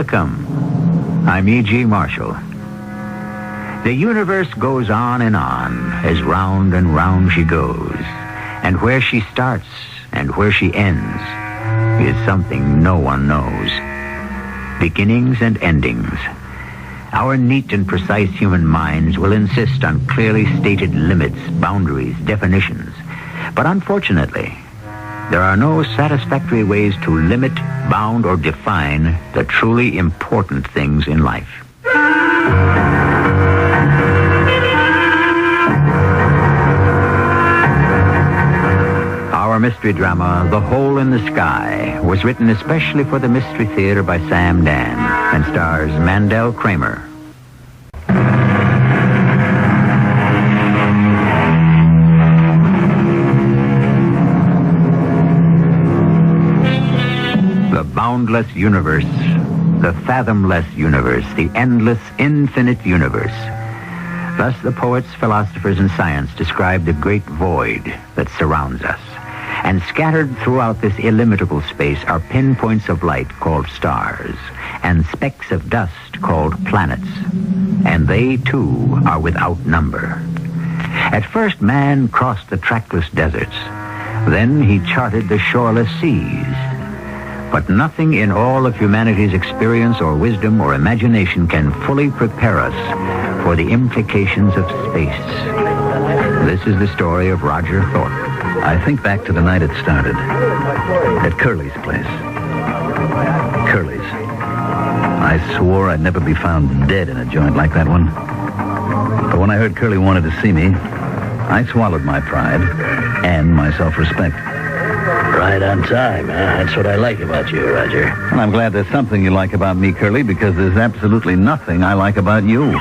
Welcome. I'm E.G. Marshall. The universe goes on and on, as round and round she goes. And where she starts and where she ends is something no one knows. Beginnings and endings. Our neat and precise human minds will insist on clearly stated limits, boundaries, definitions. But unfortunately, there are no satisfactory ways to limit, bound, or define the truly important things in life. Our mystery drama, The Hole in the Sky, was written especially for the Mystery Theater by Sam Dan and stars Mandel Kramer. The boundless universe, the fathomless universe, the endless, infinite universe. Thus the poets, philosophers, and science describe the great void that surrounds us. And scattered throughout this illimitable space are pinpoints of light called stars, and specks of dust called planets. And they, too, are without number. At first, man crossed the trackless deserts. Then he charted the shoreless seas. But nothing in all of humanity's experience or wisdom or imagination can fully prepare us for the implications of space. This is the story of Roger Thorpe. I think back to the night it started. At Curly's place. Curly's. I swore I'd never be found dead in a joint like that one. But when I heard Curly wanted to see me, I swallowed my pride and my self-respect. Right on time, huh? That's what I like about you, Roger. And I'm glad there's something you like about me, Curly, because there's absolutely nothing I like about you.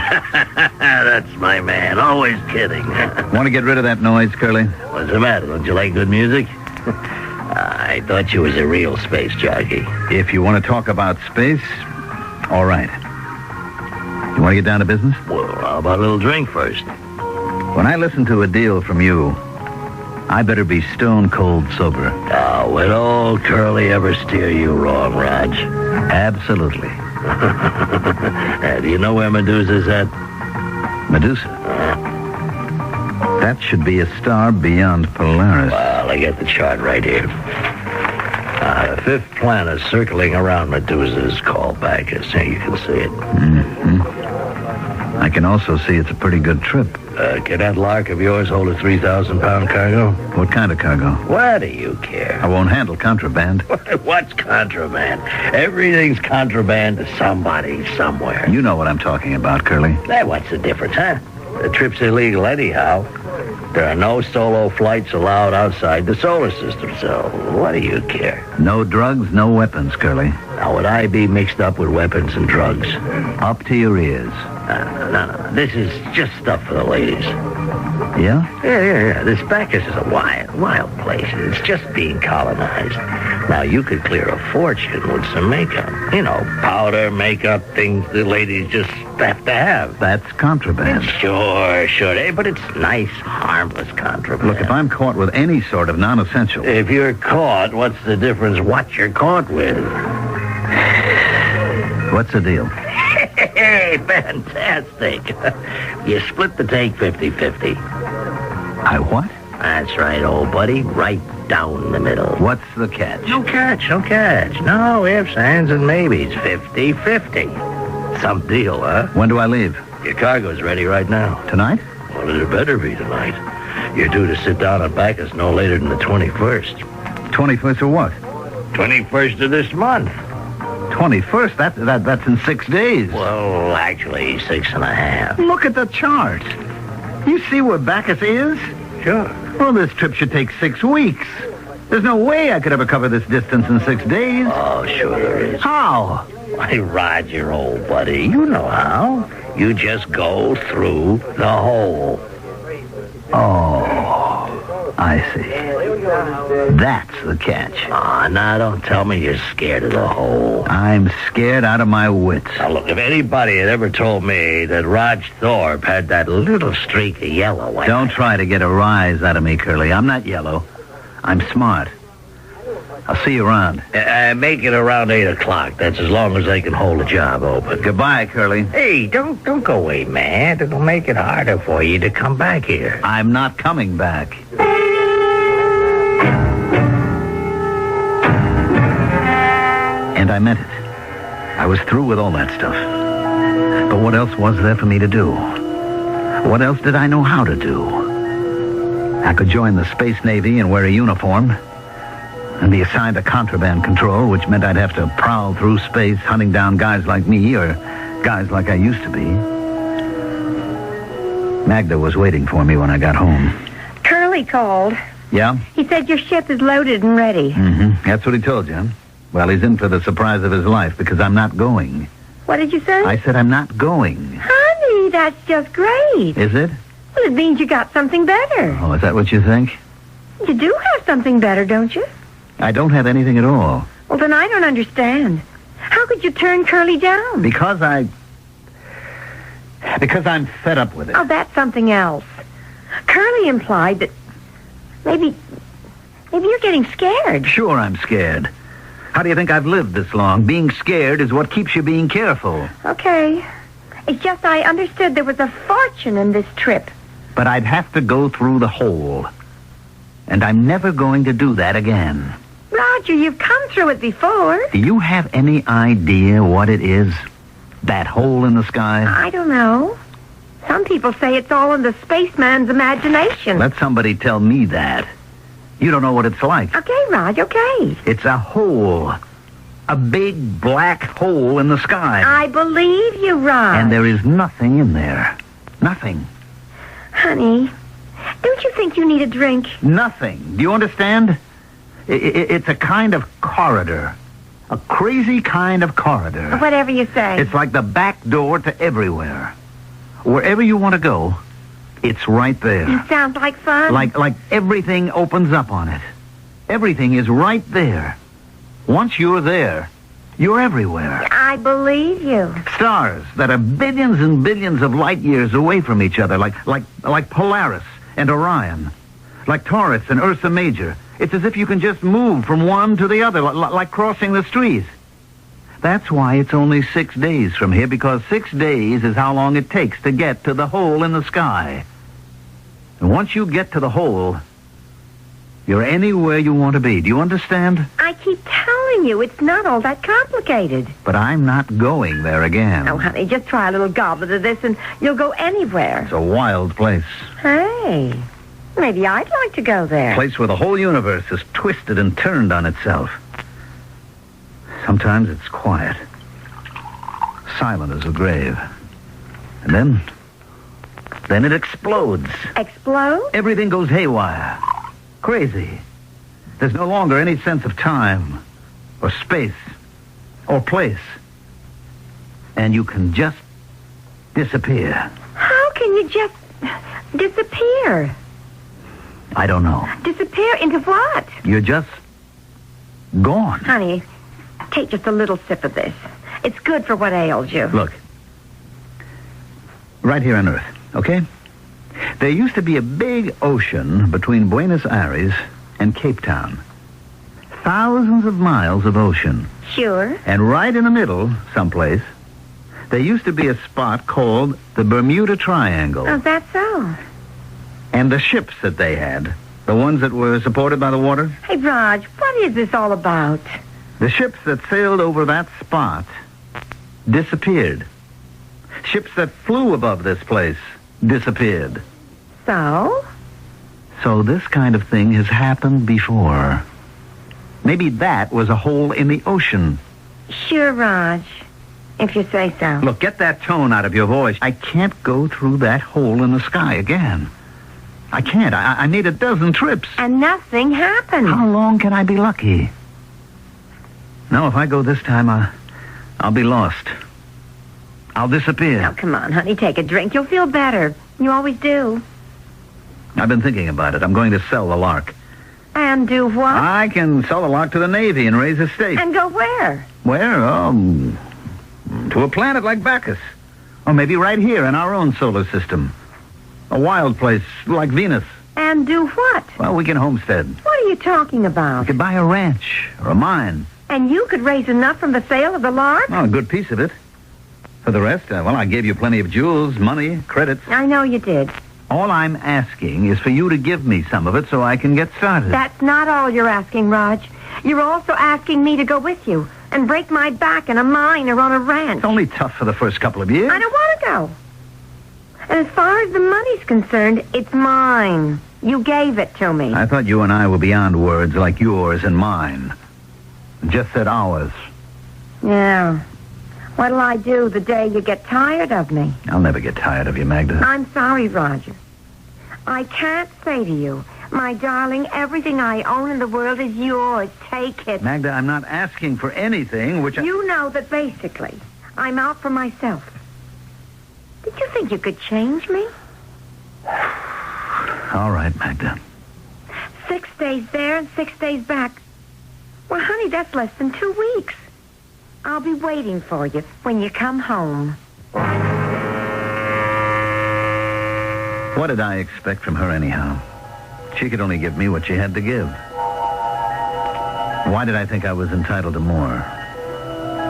That's my man. Always kidding. Want to get rid of that noise, Curly? What's the matter? Don't you like good music? I thought you was a real space jockey. If you want to talk about space, all right. You want to get down to business? Well, how about a little drink first? When I listen to a deal from you, I better be stone cold sober. Oh, would old Curly ever steer you wrong, Raj? Absolutely. Do you know where Medusa's at? Medusa? That should be a star beyond Polaris. Well, I got the chart right here. The fifth planet circling around Medusa is called Bacchus. Here, you can see it. Mm-hmm. I can also see it's a pretty good trip. Can that lark of yours hold a 3,000-pound cargo? What kind of cargo? Why do you care? I won't handle contraband. What's contraband? Everything's contraband to somebody, somewhere. You know what I'm talking about, Curly. What's the difference, huh? The trip's illegal anyhow. There are no solo flights allowed outside the solar system, so what do you care? No drugs, no weapons, Curly. Now, would I be mixed up with weapons and drugs? Up to your ears. No. This is just stuff for the ladies. Yeah? Yeah. This Bacchus is a wild place. It's just being colonized. Now, you could clear a fortune with some makeup. You know, powder, makeup, things the ladies just have to have. That's contraband. Sure. But it's nice, harmless contraband. Look, if I'm caught with any sort of non-essential... If you're caught, what's the difference what you're caught with? What's the deal? Hey, fantastic. You split the take 50-50. I what? That's right, old buddy. Right down the middle. What's the catch? No catch. No ifs, ands, and maybes. 50-50. Some deal, huh? When do I leave? Your cargo's ready right now. Tonight? Well, it better be tonight. You're due to sit down at Bacchus no later than the 21st. 21st of what? 21st of this month. 21st? That's in 6 days. Well, actually, 6.5. Look at the chart. You see where Bacchus is? Sure. Well, this trip should take 6 weeks. There's no way I could ever cover this distance in 6 days. Oh, sure there is. How? Why, Roger, old buddy, you know how. You just go through the hole. Oh, I see. That's the catch. Ah, now don't tell me you're scared of the hole. I'm scared out of my wits. Now, look, if anybody had ever told me that Raj Thorpe had that little streak of yellow... Don't try to get a rise out of me, Curly. I'm not yellow. I'm smart. I'll see you around. Make it around 8 o'clock. That's as long as they can hold the job open. Goodbye, Curly. Hey, don't go away, man. It'll make it harder for you to come back here. I'm not coming back. And I meant it. I was through with all that stuff. But what else was there for me to do? What else did I know how to do? I could join the Space Navy and wear a uniform and be assigned to contraband control, which meant I'd have to prowl through space hunting down guys like me or guys like I used to be. Magda was waiting for me when I got home. Curly called. Yeah? He said your ship is loaded and ready. Mm-hmm. That's what he told you. Well, he's in for the surprise of his life because I'm not going. What did you say? I said I'm not going. Honey, that's just great. Is it? Well, it means you got something better. Oh, is that what you think? You do have something better, don't you? I don't have anything at all. Well, then I don't understand. How could you turn Curly down? Because I'm fed up with it. Oh, that's something else. Curly implied that maybe you're getting scared. Sure, I'm scared. How do you think I've lived this long? Being scared is what keeps you being careful. Okay. It's just I understood there was a fortune in this trip. But I'd have to go through the hole. And I'm never going to do that again. Roger, you've come through it before. Do you have any idea what it is? That hole in the sky? I don't know. Some people say it's all in the spaceman's imagination. Let somebody tell me that. You don't know what it's like. Okay, Raj, okay. It's a hole. A big black hole in the sky. I believe you, Raj. And there is nothing in there. Nothing. Honey, don't you think you need a drink? Nothing. Do you understand? It's a kind of corridor. A crazy kind of corridor. Whatever you say. It's like the back door to everywhere. Wherever you want to go, it's right there. It sounds like fun. Like everything opens up on it. Everything is right there. Once you're there, you're everywhere. I believe you. Stars that are billions and billions of light years away from each other, like Polaris and Orion, like Taurus and Ursa Major. It's as if you can just move from one to the other, like crossing the street. That's why it's only 6 days from here, because 6 days is how long it takes to get to the hole in the sky. And once you get to the hole, you're anywhere you want to be. Do you understand? I keep telling you, it's not all that complicated. But I'm not going there again. Oh, honey, just try a little goblet of this and you'll go anywhere. It's a wild place. Hey, maybe I'd like to go there. A place where the whole universe is twisted and turned on itself. Sometimes it's quiet. Silent as a grave. And then it explodes. Explode? Everything goes haywire. Crazy. There's no longer any sense of time or space or place. And you can just disappear. How can you just disappear? I don't know. Disappear into what? You're just gone. Honey, take just a little sip of this. It's good for what ails you. Look. Right here on Earth, okay? There used to be a big ocean between Buenos Aires and Cape Town. Thousands of miles of ocean. Sure. And right in the middle, someplace, there used to be a spot called the Bermuda Triangle. Oh, that's so. And the ships that they had, the ones that were supported by the water, Hey, Raj, what is this all about? the ships that sailed over that spot disappeared. Ships that flew above this place disappeared. So? So this kind of thing has happened before. Maybe that was a hole in the ocean. Sure, Raj. If you say so. Look, get that tone out of your voice. I can't go through that hole in the sky again. I can't. I made a dozen trips. And nothing happened. How long can I be lucky? No, if I go this time, I'll be lost. I'll disappear. Now, come on, honey, take a drink. You'll feel better. You always do. I've been thinking about it. I'm going to sell the Lark. And do what? I can sell the Lark to the Navy and raise a stake. And go where? Where? To a planet like Bacchus. Or maybe right here in our own solar system. A wild place like Venus. And do what? Well, we can homestead. What are you you talking I about? could buy a ranch or a mine. And you could raise enough from the sale of the lark? Oh, a good piece of it. For the rest, I gave you plenty of jewels, money, credits. I know you did. All I'm asking is for you to give me some of it so I can get started. That's not all you're asking, Raj. You're also asking me to go with you and break my back in a mine or on a ranch. It's only tough for the first couple of years. I don't want to go. And as far as the money's concerned, it's mine. You gave it to me. I thought you and I were beyond words like yours and mine. Just said ours. Yeah. What'll I do the day you get tired of me? I'll never get tired of you, Magda. I'm sorry, Roger. I can't say to you, my darling, everything I own in the world is yours. Take it. Magda, I'm not asking for anything which You know that basically, I'm out for myself. Did you think you could change me? All right, Magda. 6 days there and 6 days back. Well, honey, that's less than 2 weeks. I'll be waiting for you when you come home. What did I expect from her anyhow? She could only give me what she had to give. Why did I think I was entitled to more?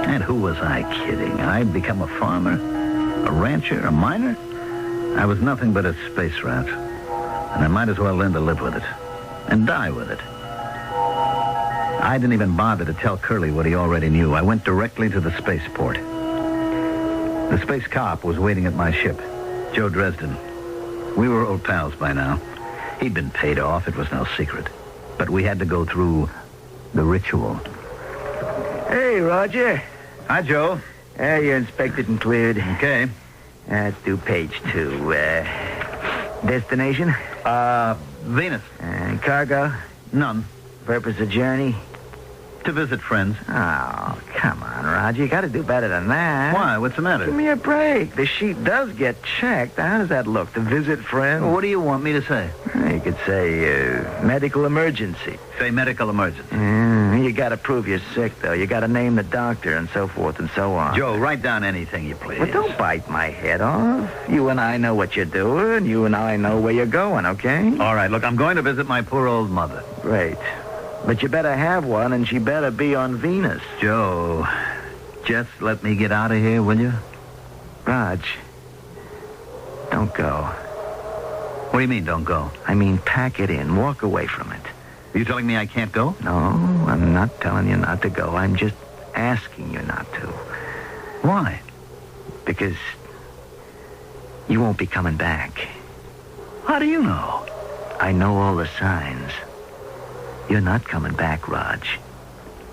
And who was I kidding? I'd become a farmer? A rancher? A miner? I was nothing but a space rat. And I might as well learn to live with it. And die with it. I didn't even bother to tell Curly what he already knew. I went directly to the spaceport. The space cop was waiting at my ship, Joe Dresden. We were old pals by now. He'd been paid off. It was no secret. But we had to go through the ritual. Hey, Roger. Hi, Joe. You're inspected and cleared. Okay. Let's do page 2. Destination? Venus. Cargo? None. Purpose of journey? To visit friends. Oh, come on, Roger. You got to do better than that. Why? What's the matter? Give me a break. The sheet does get checked. How does that look? To visit friends? Well, what do you want me to say? You could say medical emergency. Say medical emergency. You got to prove you're sick, though. You got to name the doctor and so forth and so on. Joe, write down anything you please. Well, don't bite my head off. You and I know what you're doing. You and I know where you're going, okay? All right, look, I'm going to visit my poor old mother. Great. But you better have one, and she better be on Venus. Joe, just let me get out of here, will you? Raj, don't go. What do you mean, don't go? I mean, pack it in. Walk away from it. Are you telling me I can't go? No, I'm not telling you not to go. I'm just asking you not to. Why? Because you won't be coming back. How do you know? I know all the signs. You're not coming back, Raj.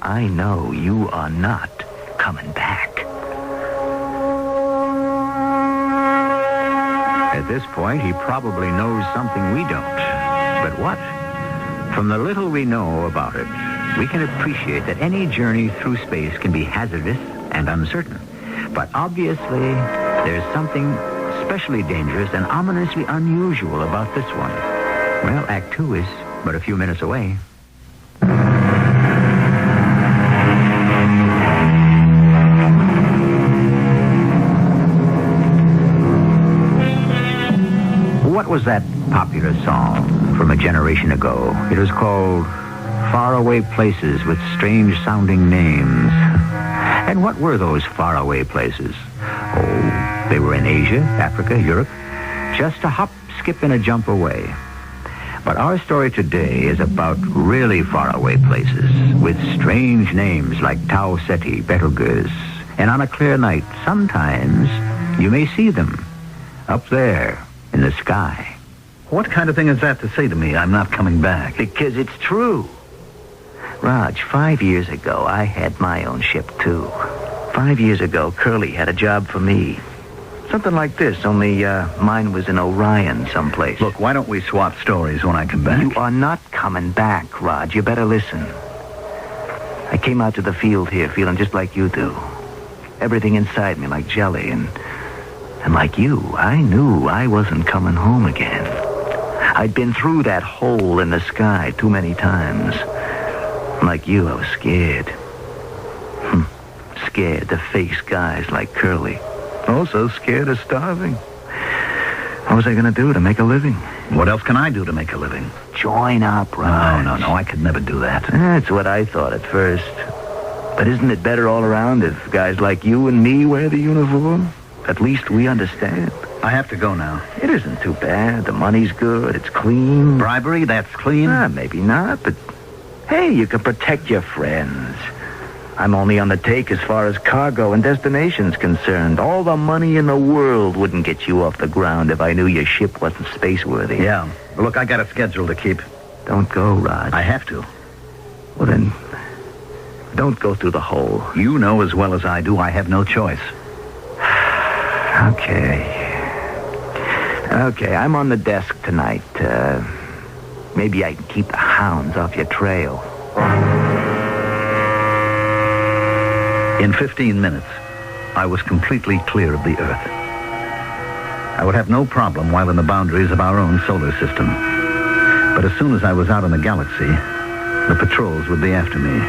I know you are not coming back. At this point, he probably knows something we don't. But what? From the little we know about it, we can appreciate that any journey through space can be hazardous and uncertain. But obviously, there's something especially dangerous and ominously unusual about this one. Well, Act 2 is but a few minutes away. What was that popular song from a generation ago? It was called Faraway Places with Strange Sounding Names. And what were those faraway places? Oh, they were in Asia, Africa, Europe, just a hop, skip, and a jump away. But our story today is about really faraway places with strange names like Tau Ceti, Betelgeuse. And on a clear night, sometimes you may see them up there in the sky. What kind of thing is that to say to me? I'm not coming back. Because it's true. Raj, 5 years ago, I had my own ship, too. 5 years ago, Curly had a job for me. Something like this, only mine was in Orion someplace. Look, why don't we swap stories when I come back? You are not coming back, Raj. You better listen. I came out to the field here feeling just like you do. Everything inside me like jelly, and like you, I knew I wasn't coming home again. I'd been through that hole in the sky too many times. Like you, I was scared. Scared to face guys like Curly. Also scared of starving. What was I going to do to make a living? What else can I do to make a living? Join up, Raj. No. I could never do that. That's what I thought at first. But isn't it better all around if guys like you and me wear the uniform? At least we understand. I have to go now. It isn't too bad. The money's good. It's clean. Bribery? That's clean? Maybe not, but hey, you can protect your friends. I'm only on the take as far as cargo and destination's concerned. All the money in the world wouldn't get you off the ground if I knew your ship wasn't spaceworthy. Yeah. Look, I got a schedule to keep. Don't go, Raj. I have to. Well, then, don't go through the hole. You know as well as I do I have no choice. Okay, I'm on the desk tonight. Maybe I can keep the hounds off your trail. In 15 minutes, I was completely clear of the Earth. I would have no problem while in the boundaries of our own solar system. But as soon as I was out in the galaxy, the patrols would be after me.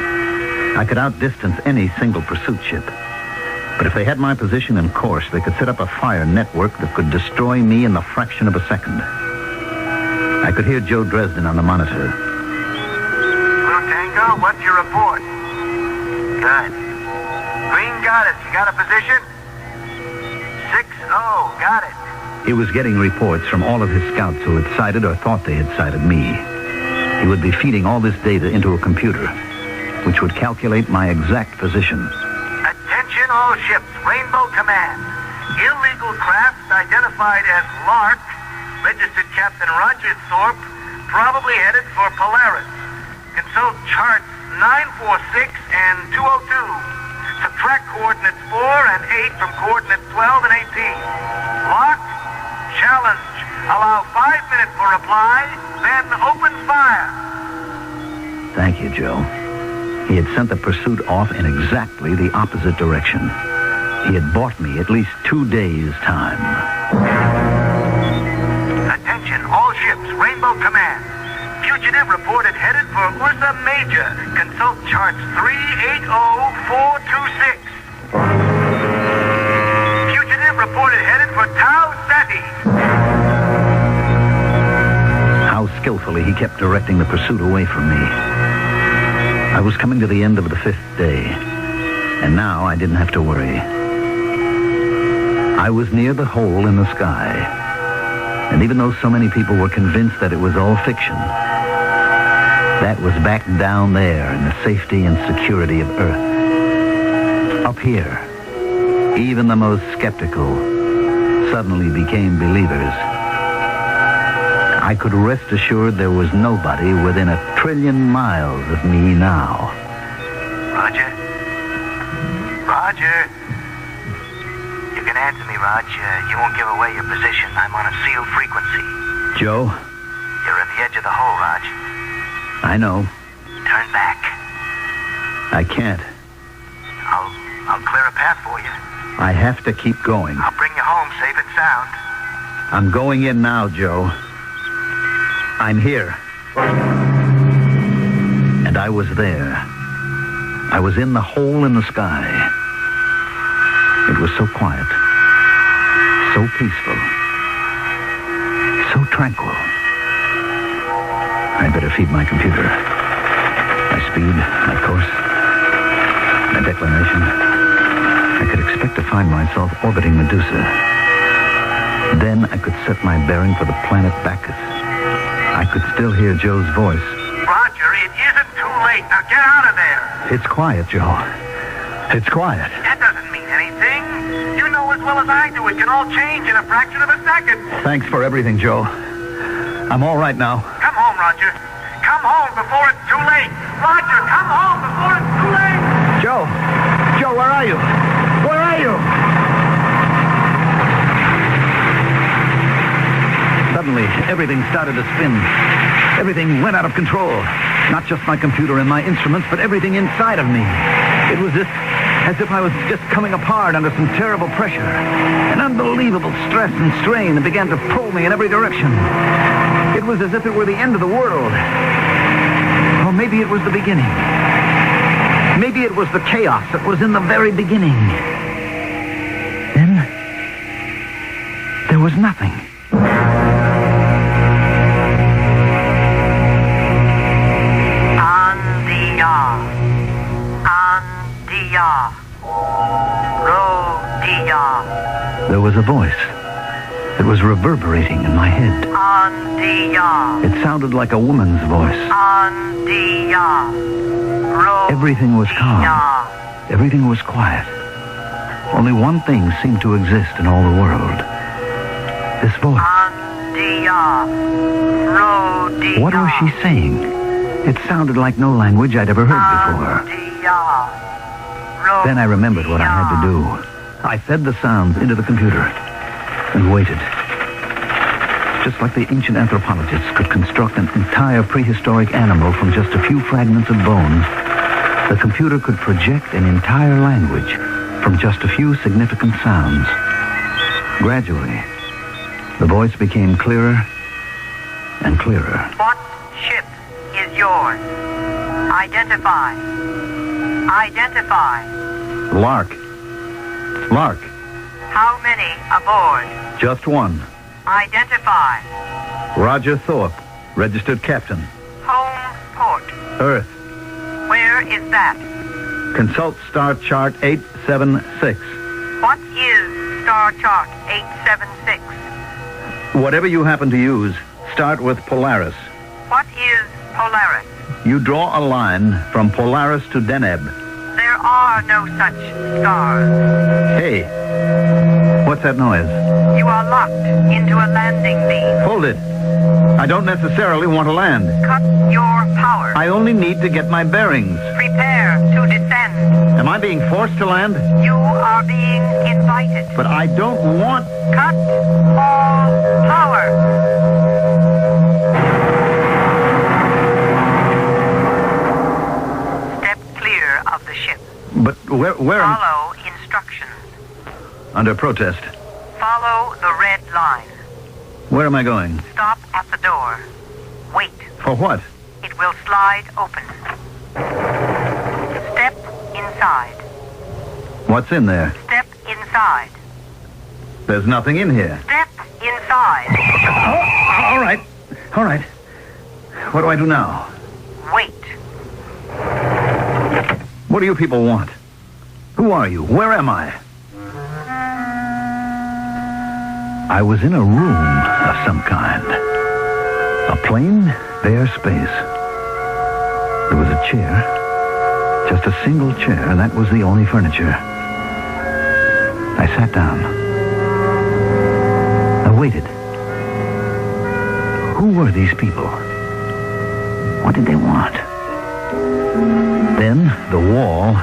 I could outdistance any single pursuit ship. But if they had my position and course, they could set up a fire network that could destroy me in the fraction of a second. I could hear Joe Dresden on the monitor. Blue Tango, what's your report? Good. Green got it. You got a position? 6-0, got it. He was getting reports from all of his scouts who had sighted or thought they had sighted me. He would be feeding all this data into a computer, which would calculate my exact position. Attention all ships, Rainbow Command. Illegal craft identified as Lark, registered Captain Roger Thorpe, probably headed for Polaris. Consult charts 946 and 202. Subtract coordinates 4 and 8 from coordinates 12 and 18. Lock, challenge. Allow 5 minutes for reply, then open fire. Thank you, Joe. He had sent the pursuit off in exactly the opposite direction. He had bought me at least 2 days' time. Attention, all ships, Rainbow Command. Fugitive reported headed for Ursa Major. Consult charts 380426. Fugitive reported headed for Tau Ceti. How skillfully he kept directing the pursuit away from me. I was coming to the end of the 5th day, and now I didn't have to worry. I was near the hole in the sky, and even though so many people were convinced that it was all fiction, that was back down there in the safety and security of Earth. Up here, even the most skeptical suddenly became believers. I could rest assured there was nobody within 1 trillion miles of me now. Roger? Roger? You can answer me, Raj. You won't give away your position. I'm on a sealed frequency. Joe? You're at the edge of the hole, Raj. I know. Turn back. I can't. I'll clear a path for you. I have to keep going. I'll bring you home safe and sound. I'm going in now, Joe. I'm here. And I was there. I was in the hole in the sky. It was so quiet. So peaceful. So tranquil. I better feed my computer. My speed, my course, my declination. I could expect to find myself orbiting Medusa. Then I could set my bearing for the planet Bacchus. I could still hear Joe's voice. Roger, it isn't too late. Now get out of there. It's quiet, Joe. It's quiet. That doesn't mean anything. You know as well as I do it can all change in a fraction of a second. Thanks for everything, Joe. I'm all right now. Come home, Roger. Come home before it's too late. Roger, come home before it's too late. Joe! Joe, where are you? Where are you? Suddenly, everything started to spin. Everything went out of control. Not just my computer and my instruments, but everything inside of me. It was as if I was just coming apart under some terrible pressure. An unbelievable stress and strain that began to pull me in every direction. It was as if it were the end of the world. Or maybe it was the beginning. Maybe it was the chaos that was in the very beginning. Then, there was nothing. There was a voice. It was reverberating in my head. It sounded like a woman's voice. Everything was calm. Everything was quiet. Only one thing seemed to exist in all the world. This voice. What was she saying? It sounded like no language I'd ever heard before. Then I remembered what I had to do. I fed the sounds into the computer and waited. Just like the ancient anthropologists could construct an entire prehistoric animal from just a few fragments of bones, the computer could project an entire language from just a few significant sounds. Gradually, the voice became clearer and clearer. What ship is yours? Identify. Identify. Lark. Lark. How many aboard? Just one. Identify. Roger Thorpe, registered captain. Home port. Earth. Where is that? Consult Star Chart 876. What is Star Chart 876? Whatever you happen to use, start with Polaris. What is Polaris? You draw a line from Polaris to Deneb. There are no such stars. Hey, what's that noise? You are locked into a landing beam. Hold it. I don't necessarily want to land. Cut your power. I only need to get my bearings. Prepare to descend. Am I being forced to land? You are being invited. But I don't want... Cut all power. Step clear of the ship. But where am... Follow instructions. Under protest. Follow the red line. Where am I going? Stop at the door. Wait. For what? It will slide open. Step inside. What's in there? Step inside. There's nothing in here. Step inside. Oh, all right. All right. What do I do now? Wait. What do you people want? Who are you? Where am I? I was in a room of some kind. A plain, bare space. There was a chair. Just a single chair, and that was the only furniture. I sat down. I waited. Who were these people? What did they want? Then the wall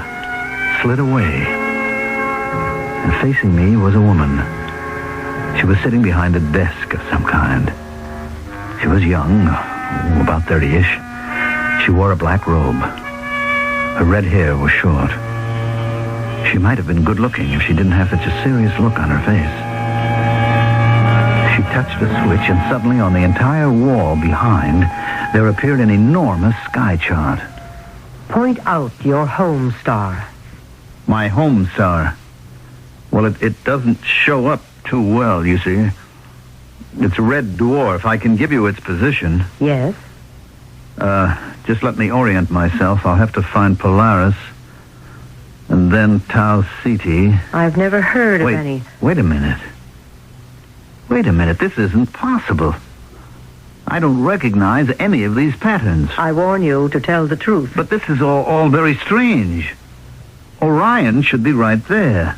slid away, and facing me was a woman. She was sitting behind a desk of some kind. She was young, about 30-ish. She wore a black robe. Her red hair was short. She might have been good-looking if she didn't have such a serious look on her face. She touched a switch, and suddenly on the entire wall behind, there appeared an enormous sky chart. Point out your home star. My home star. Well, it doesn't show up too well, you see. It's a red dwarf. I can give you its position. Yes? Just let me orient myself. I'll have to find Polaris. And then Tau Ceti. I've never heard of any. Wait a minute. Wait a minute. This isn't possible. I don't recognize any of these patterns. I warn you to tell the truth. But this is all very strange. Orion should be right there.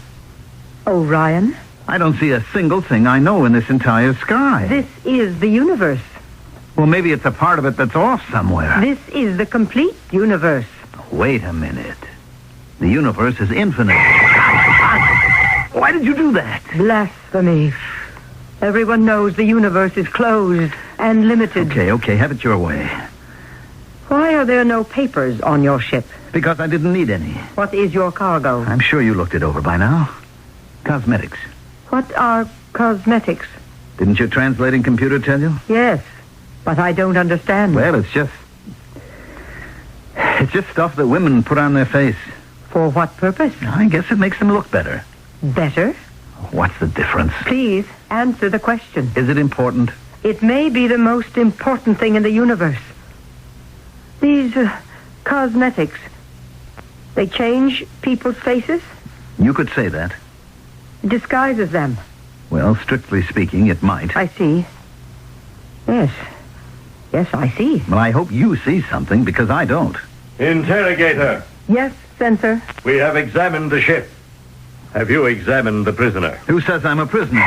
Orion? I don't see a single thing I know in this entire sky. This is the universe. Well, maybe it's a part of it that's off somewhere. This is the complete universe. Wait a minute. The universe is infinite. Why did you do that? Blasphemy. Everyone knows the universe is closed and limited. Okay, have it your way. Why are there no papers on your ship? Because I didn't need any. What is your cargo? I'm sure you looked it over by now. Cosmetics. What are cosmetics? Didn't your translating computer tell you? Yes, but I don't understand. Well, it's just stuff that women put on their face. For what purpose? I guess it makes them look better. Better? What's the difference? Please, answer the question. Is it important? It may be the most important thing in the universe. These cosmetics, they change people's faces? You could say that. Disguises them. Well, strictly speaking, it might. I see. Yes. Yes, I see. Well, I hope you see something, because I don't. Interrogator, Yes, censor. we have examined the ship. Have you examined the prisoner? Who says I'm a prisoner?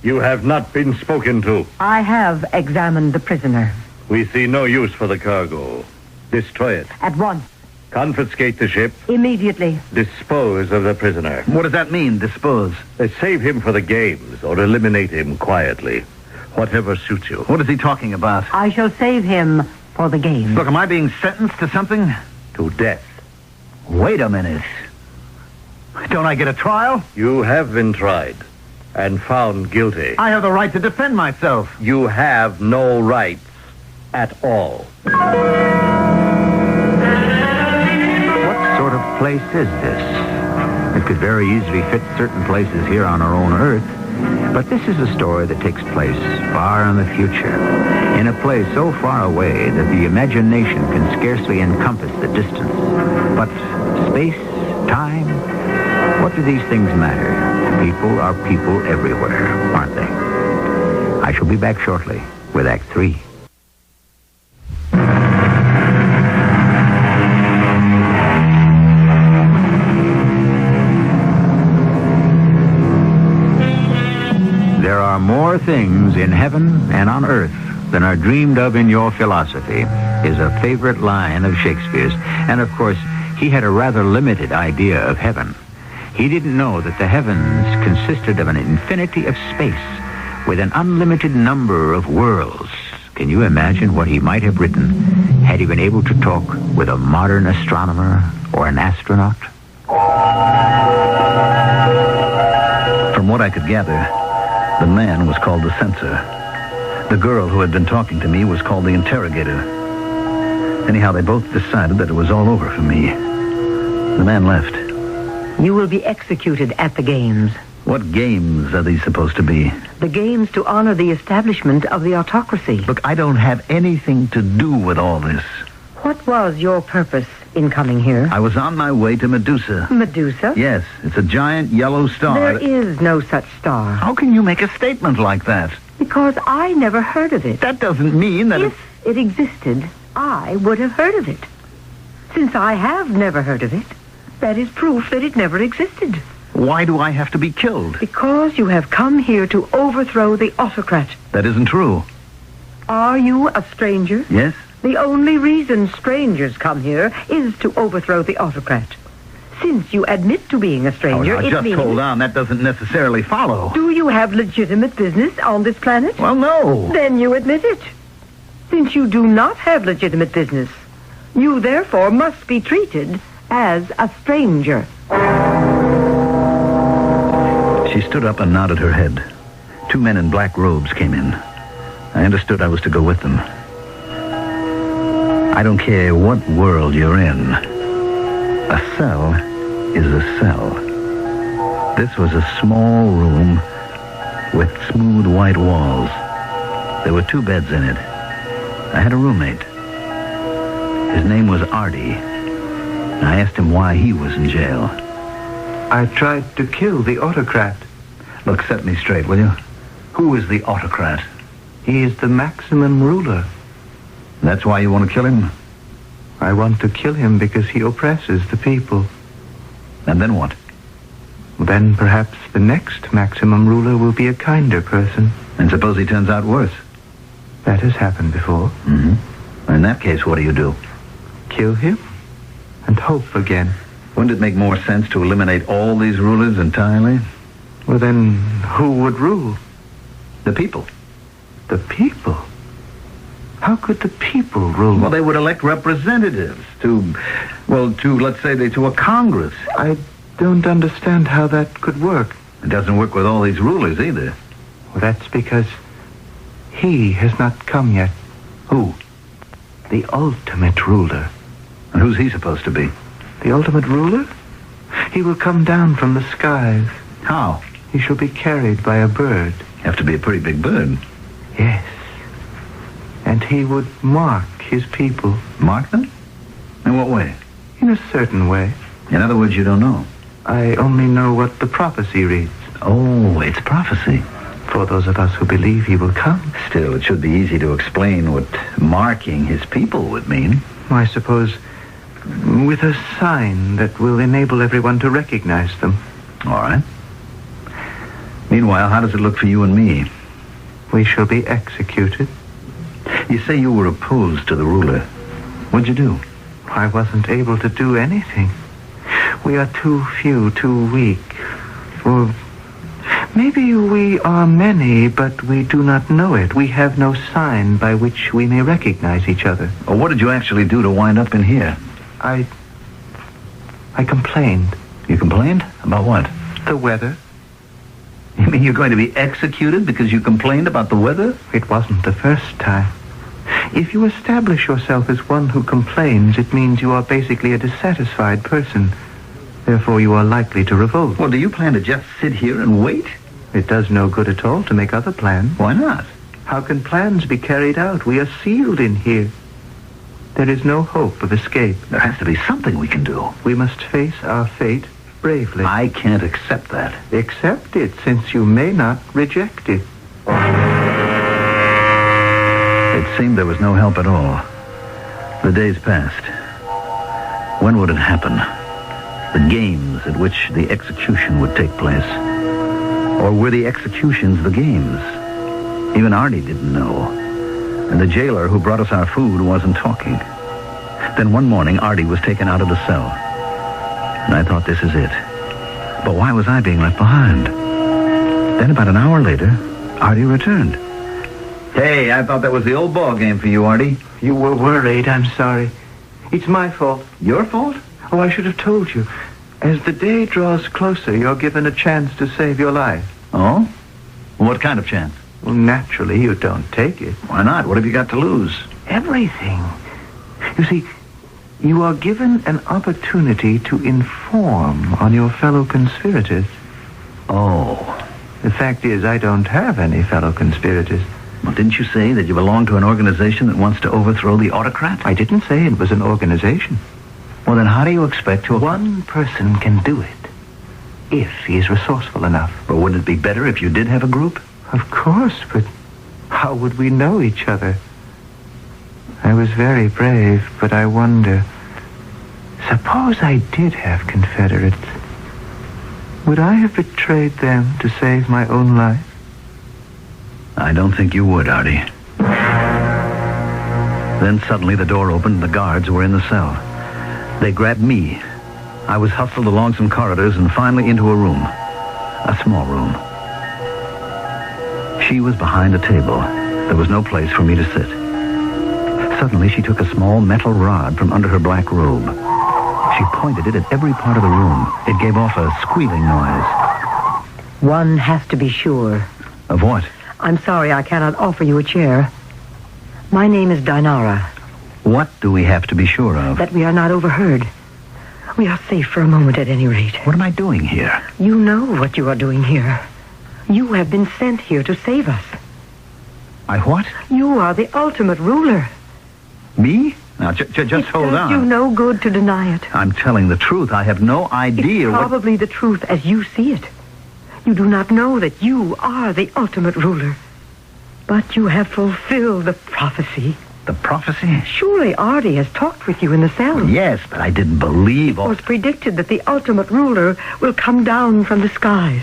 You have not been spoken to. I have examined the prisoner. We see no use for the cargo. Destroy it. At once. Confiscate the ship. Immediately. Dispose of the prisoner. What does that mean, dispose? Save him for the games or eliminate him quietly. Whatever suits you. What is he talking about? I shall save him for the game. Look, am I being sentenced to something? To death. Wait a minute. Don't I get a trial? You have been tried and found guilty. I have the right to defend myself. You have no rights at all. What sort of place is this? It could very easily fit certain places here on our own Earth, but this is a story that takes place far in the future, in a place so far away that the imagination can scarcely encompass the distance. But space, time, what do these things matter? People are people everywhere, aren't they? I shall be back shortly with Act 3. There are more things in heaven and on earth than are dreamed of in your philosophy, is a favorite line of Shakespeare's. And of course, he had a rather limited idea of heaven. He didn't know that the heavens consisted of an infinity of space with an unlimited number of worlds. Can you imagine what he might have written had he been able to talk with a modern astronomer or an astronaut? From what I could gather, the man was called the censor. The girl who had been talking to me was called the interrogator. Anyhow, they both decided that it was all over for me. The man left. You will be executed at the games. What games are these supposed to be? The games to honor the establishment of the autocracy. Look, I don't have anything to do with all this. What was your purpose in coming here? I was on my way to Medusa. Medusa? Yes, it's a giant yellow star. There is no such star. How can you make a statement like that? Because I never heard of it. That doesn't mean that... If it existed, I would have heard of it. Since I have never heard of it, that is proof that it never existed. Why do I have to be killed? Because you have come here to overthrow the autocrat. That isn't true. Are you a stranger? Yes? The only reason strangers come here is to overthrow the autocrat. Since you admit to being a stranger, now, it just means... hold on. That doesn't necessarily follow. Do you have legitimate business on this planet? Well, no. Then you admit it. Since you do not have legitimate business, you therefore must be treated as a stranger. She stood up and nodded her head. Two men in black robes came in. I understood I was to go with them. I don't care what world you're in. A cell is a cell. This was a small room with smooth white walls. There were two beds in it. I had a roommate. His name was Artie. I asked him why he was in jail. I tried to kill the autocrat. Look, set me straight, will you? Who is the autocrat? He is the maximum ruler. That's why you want to kill him? I want to kill him because he oppresses the people. And then what? Then perhaps the next maximum ruler will be a kinder person. And suppose he turns out worse? That has happened before. Mm-hmm. In that case, what do you do? Kill him and hope again. Wouldn't it make more sense to eliminate all these rulers entirely? Well, then who would rule? The people. The people? How could the people rule? Well, they would elect representatives to, let's say, to a Congress. I don't understand how that could work. It doesn't work with all these rulers either. Well, that's because he has not come yet. Who? The ultimate ruler. And who's he supposed to be? The ultimate ruler? He will come down from the skies. How? He shall be carried by a bird. Have to be a pretty big bird. Yes. And he would mark his people. Mark them? In what way? In a certain way. In other words, you don't know. I only know what the prophecy reads. Oh, it's prophecy. For those of us who believe he will come. Still, it should be easy to explain what marking his people would mean. I suppose with a sign that will enable everyone to recognize them. All right. Meanwhile, how does it look for you and me? We shall be executed. You say you were opposed to the ruler. What'd you do? I wasn't able to do anything. We are too few, too weak. Or maybe we are many, but we do not know it. We have no sign by which we may recognize each other. Or what did you actually do to wind up in here? I complained. You complained? About what? The weather. You mean you're going to be executed because you complained about the weather? It wasn't the first time. If you establish yourself as one who complains, it means you are basically a dissatisfied person. Therefore, you are likely to revolt. Well, do you plan to just sit here and wait? It does no good at all to make other plans. Why not? How can plans be carried out? We are sealed in here. There is no hope of escape. There has to be something we can do. We must face our fate bravely. I can't accept that. Accept it, since you may not reject it. It seemed there was no help at all. The days passed. When would it happen? The games at which the execution would take place? Or were the executions the games? Even Artie didn't know. And the jailer who brought us our food wasn't talking. Then one morning, Artie was taken out of the cell. And I thought, this is it. But why was I being left behind? Then about an hour later, Artie returned. Hey, I thought that was the old ball game for you, Artie. You were worried. I'm sorry. It's my fault. Your fault? Oh, I should have told you. As the day draws closer, you're given a chance to save your life. Oh? What kind of chance? Well, naturally, you don't take it. Why not? What have you got to lose? Everything. You see, you are given an opportunity to inform on your fellow conspirators. Oh. The fact is, I don't have any fellow conspirators. Well, didn't you say that you belong to an organization that wants to overthrow the autocrat? I didn't say it was an organization. Well, then how do you expect to... One person can do it, if he is resourceful enough. But wouldn't it be better if you did have a group? Of course, but how would we know each other? I was very brave, but I wonder... Suppose I did have Confederates. Would I have betrayed them to save my own life? I don't think you would, Artie. Then suddenly the door opened and the guards were in the cell. They grabbed me. I was hustled along some corridors and finally into a room. A small room. She was behind a table. There was no place for me to sit. Suddenly she took a small metal rod from under her black robe. She pointed it at every part of the room. It gave off a squealing noise. One has to be sure. Of what? I'm sorry I cannot offer you a chair. My name is Dinara. What do we have to be sure of? That we are not overheard. We are safe for a moment at any rate. What am I doing here? You know what you are doing here. You have been sent here to save us. I what? You are the ultimate ruler. Me? Now, just hold It does on. you no good to deny it. I'm telling the truth. I have no idea It's probably the truth as you see it. You do not know that you are the ultimate ruler. But you have fulfilled the prophecy. The prophecy? Surely Artie has talked with you in the cell. Yes, but I didn't believe It all... was predicted that the ultimate ruler will come down from the skies.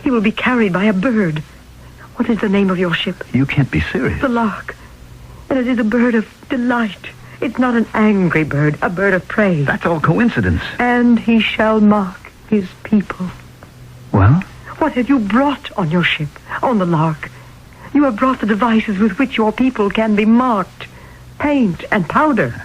He will be carried by a bird. What is the name of your ship? You can't be serious. The lark. And it is a bird of delight. It's not an angry bird, a bird of prey. That's all coincidence. And he shall mark his people. Well? What have you brought on your ship, on the lark? You have brought the devices with which your people can be marked. Paint and powder.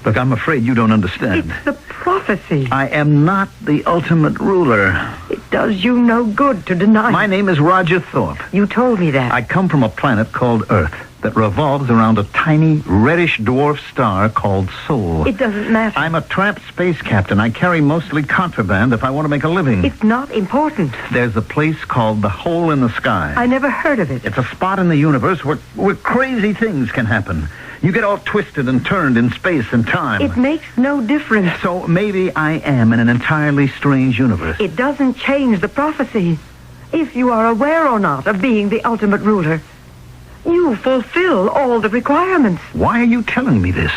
Look, I'm afraid you don't understand. It's the prophecy. I am not the ultimate ruler. It does you no good to deny. My name is Roger Thorpe. You told me that. I come from a planet called Earth that revolves around a tiny, reddish dwarf star called Sol. It doesn't matter. I'm a tramp space captain. I carry mostly contraband if I want to make a living. It's not important. There's a place called the Hole in the Sky. I never heard of it. It's a spot in the universe where crazy things can happen. You get all twisted and turned in space and time. It makes no difference. So maybe I am in an entirely strange universe. It doesn't change the prophecy. if you are aware or not of being the ultimate ruler, you fulfill all the requirements. Why are you telling me this?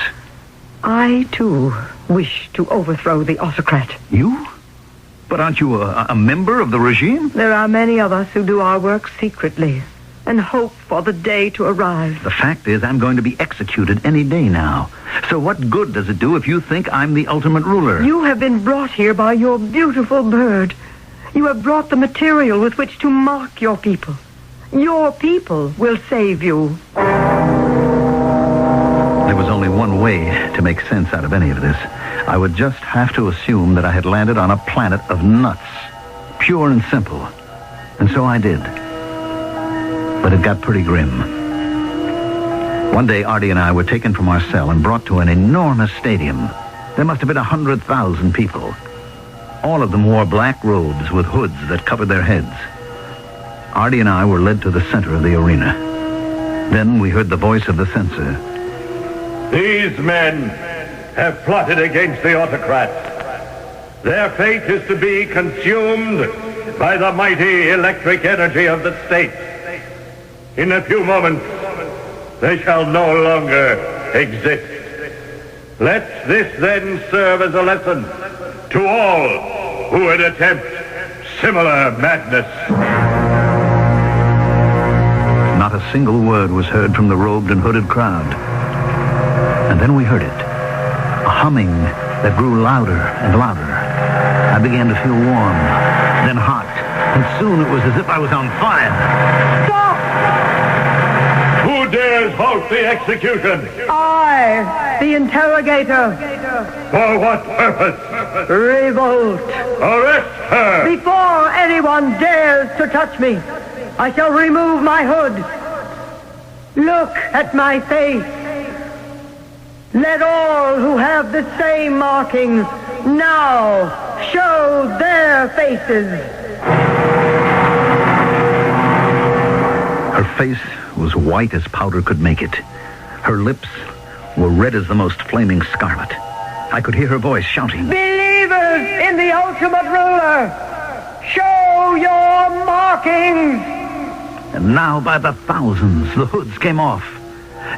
I, too, wish to overthrow the autocrat. You? But aren't you a member of the regime? There are many of us who do our work secretly and hope for the day to arrive. The fact is, I'm going to be executed any day now. So what good does it do if you think I'm the ultimate ruler? You have been brought here by your beautiful bird. You have brought the material with which to mock your people. Your people will save you. There was only one way to make sense out of any of this. I would just have to assume that I had landed on a planet of nuts. Pure and simple. And so I did. But it got pretty grim. One day, Artie and I were taken from our cell and brought to an enormous stadium. There must have been 100,000 people. All of them wore black robes with hoods that covered their heads. Artie and I were led to the center of the arena. Then we heard the voice of the censor. These men have plotted against the autocrats. Their fate is to be consumed by the mighty electric energy of the state. In a few moments, they shall no longer exist. Let this then serve as a lesson to all who would attempt similar madness. Not a single word was heard from the robed and hooded crowd. And then we heard it. A humming that grew louder and louder. I began to feel warm, then hot, and soon it was as if I was on fire. Stop! Who dares halt the execution? I, the interrogator. For what purpose? Revolt. Arrest her! Before anyone dares to touch me, I shall remove my hood. Look at my face. Let all who have the same markings now show their faces. Her face was white as powder could make it. Her lips were red as the most flaming scarlet. I could hear her voice shouting, Believers in the ultimate ruler, show your markings. And now by the thousands, the hoods came off.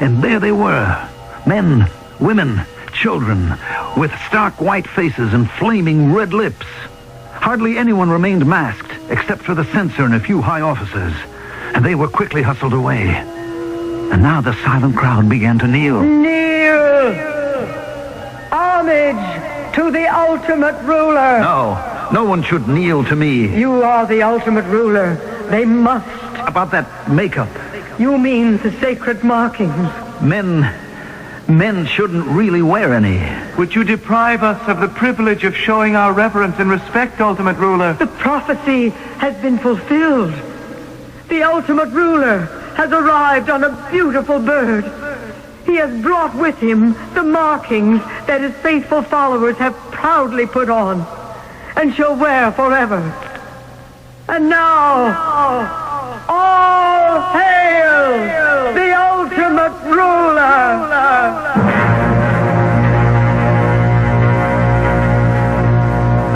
And there they were, men, women, children, with stark white faces and flaming red lips. Hardly anyone remained masked, except for the censor and a few high officers. And they were quickly hustled away. And now the silent crowd began to kneel. Kneel! Homage to the ultimate ruler. No one should kneel to me. You are the ultimate ruler. They must. About that makeup. You mean the sacred markings. Men shouldn't really wear any. Would you deprive us of the privilege of showing our reverence and respect, ultimate ruler? The prophecy has been fulfilled. The ultimate ruler has arrived on a beautiful bird. He has brought with him the markings that his faithful followers have proudly put on and shall wear forever. And now, all hail the ultimate ruler!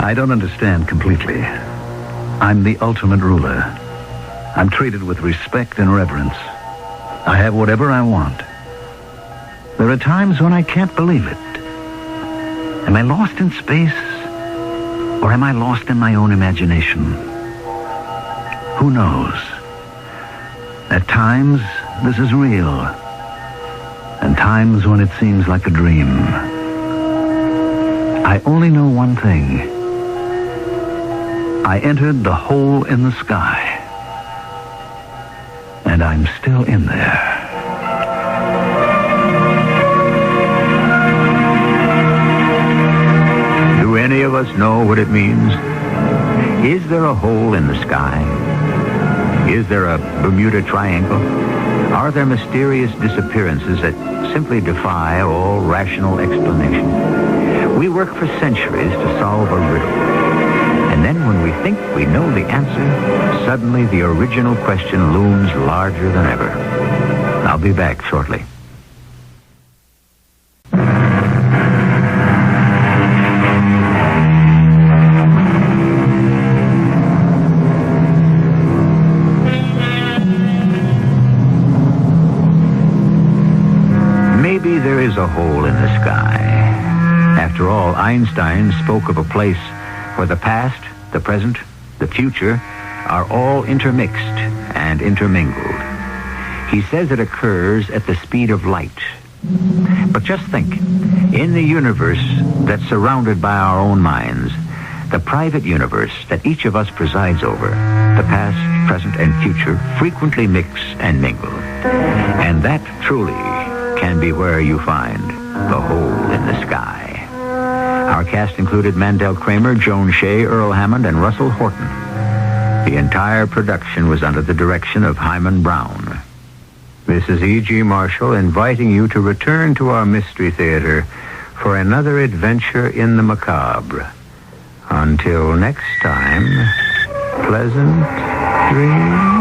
I don't understand completely. I'm the ultimate ruler. I'm treated with respect and reverence. I have whatever I want. There are times when I can't believe it. Am I lost in space? Or am I lost in my own imagination? Who knows? At times, this is real. And times when it seems like a dream. I only know one thing. I entered the hole in the sky. And I'm still in there. Do any of us know what it means? Is there a hole in the sky? Is there a Bermuda Triangle? Are there mysterious disappearances that simply defy all rational explanation? We work for centuries to solve a riddle. And then when we think we know the answer, suddenly the original question looms larger than ever. I'll be back shortly. the hole in the sky. After all, Einstein spoke of a place where the past, the present, the future are all intermixed and intermingled. He says it occurs at the speed of light. But just think, in the universe that's surrounded by our own minds, the private universe that each of us presides over, the past, present, and future frequently mix and mingle. And that truly can be where you find the hole in the sky. Our cast included Mandel Kramer, Joan Shea, Earl Hammond, and Russell Horton. The entire production was under the direction of Hyman Brown. This is E.G. Marshall inviting you to return to our Mystery Theater for another adventure in the macabre. Until next time, pleasant dreams.